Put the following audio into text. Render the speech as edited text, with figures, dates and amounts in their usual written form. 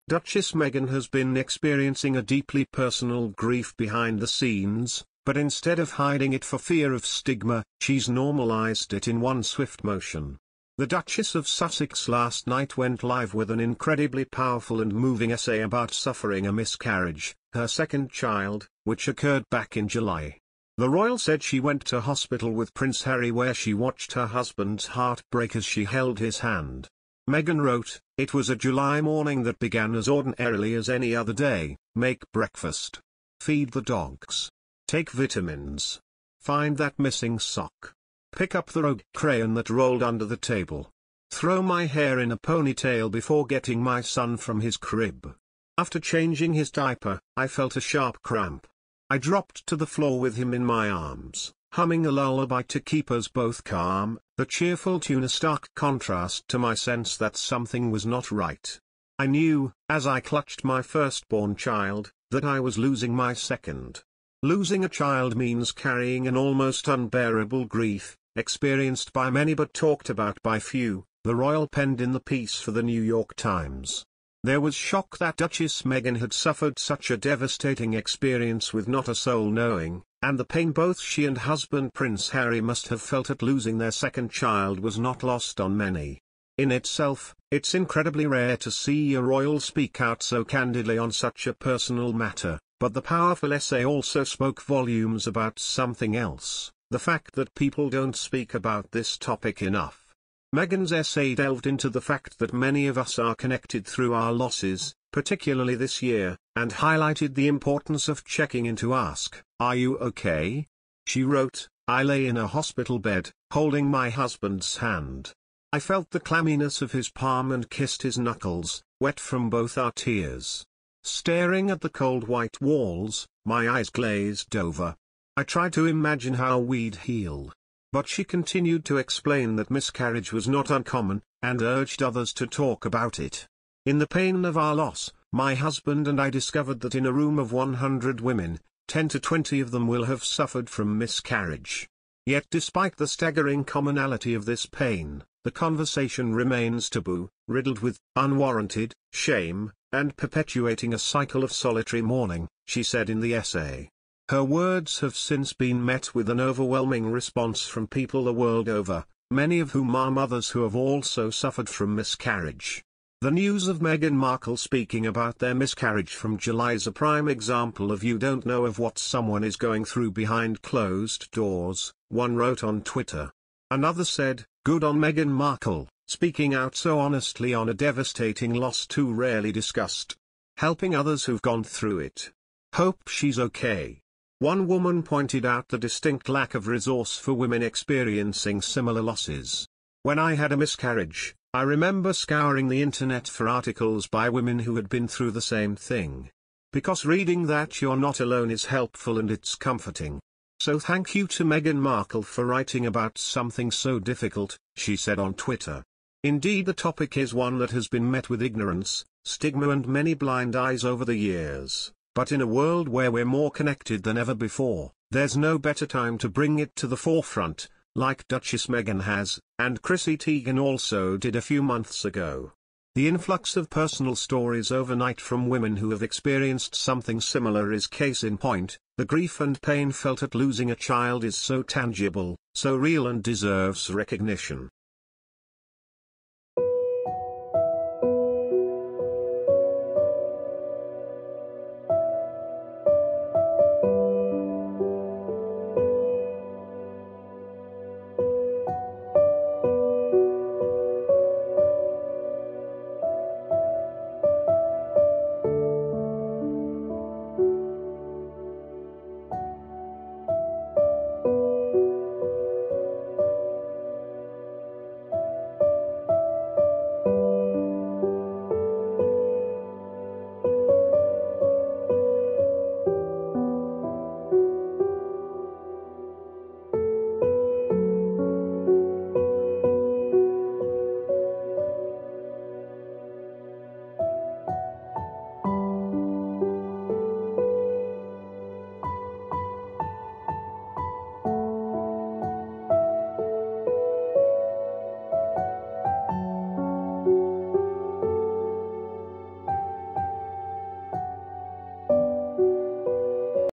Duchess Meghan has been experiencing a deeply personal grief behind the scenes, but instead of hiding it for fear of stigma, she's normalized it in one swift motion. The Duchess of Sussex last night went live with an incredibly powerful and moving essay about suffering a miscarriage, her second child, which occurred back in July. The royal said she went to hospital with Prince Harry where she watched her husband's heart break as she held his hand. Meghan wrote, "It was a July morning that began as ordinarily as any other day. Make breakfast. Feed the dogs. Take vitamins. Find that missing sock. Pick up the rogue crayon that rolled under the table. Throw my hair in a ponytail before getting my son from his crib. After changing his diaper, I felt a sharp cramp. I dropped to the floor with him in my arms, humming a lullaby to keep us both calm, the cheerful tune a stark contrast to my sense that something was not right. I knew, as I clutched my firstborn child, that I was losing my second. Losing a child means carrying an almost unbearable grief, experienced by many but talked about by few," the royal penned in the piece for the New York Times. There was shock that Duchess Meghan had suffered such a devastating experience with not a soul knowing, and the pain both she and husband Prince Harry must have felt at losing their second child was not lost on many. In itself, it's incredibly rare to see a royal speak out so candidly on such a personal matter, but the powerful essay also spoke volumes about something else, the fact that people don't speak about this topic enough. Meghan's essay delved into the fact that many of us are connected through our losses, particularly this year, and highlighted the importance of checking in to ask, "Are you okay?" She wrote, "I lay in a hospital bed, holding my husband's hand. I felt the clamminess of his palm and kissed his knuckles, wet from both our tears. Staring at the cold white walls, my eyes glazed over. I tried to imagine how we'd heal." But she continued to explain that miscarriage was not uncommon, and urged others to talk about it. "In the pain of our loss, my husband and I discovered that in a room of 100 women, 10 to 20 of them will have suffered from miscarriage. Yet despite the staggering commonality of this pain, the conversation remains taboo, riddled with unwarranted shame, and perpetuating a cycle of solitary mourning," she said in the essay. Her words have since been met with an overwhelming response from people the world over, many of whom are mothers who have also suffered from miscarriage. The news of Meghan Markle speaking about their miscarriage from July is a prime example of "you don't know of what someone is going through behind closed doors," one wrote on Twitter. Another said, "Good on Meghan Markle, speaking out so honestly on a devastating loss too rarely discussed. Helping others who've gone through it. Hope she's okay." One woman pointed out the distinct lack of resource for women experiencing similar losses. "When I had a miscarriage, I remember scouring the internet for articles by women who had been through the same thing. Because reading that you're not alone is helpful and it's comforting. So thank you to Meghan Markle for writing about something so difficult," she said on Twitter. Indeed, the topic is one that has been met with ignorance, stigma and many blind eyes over the years. But in a world where we're more connected than ever before, there's no better time to bring it to the forefront, like Duchess Meghan has, and Chrissy Teigen also did a few months ago. The influx of personal stories overnight from women who have experienced something similar is case in point. The grief and pain felt at losing a child is so tangible, so real and deserves recognition.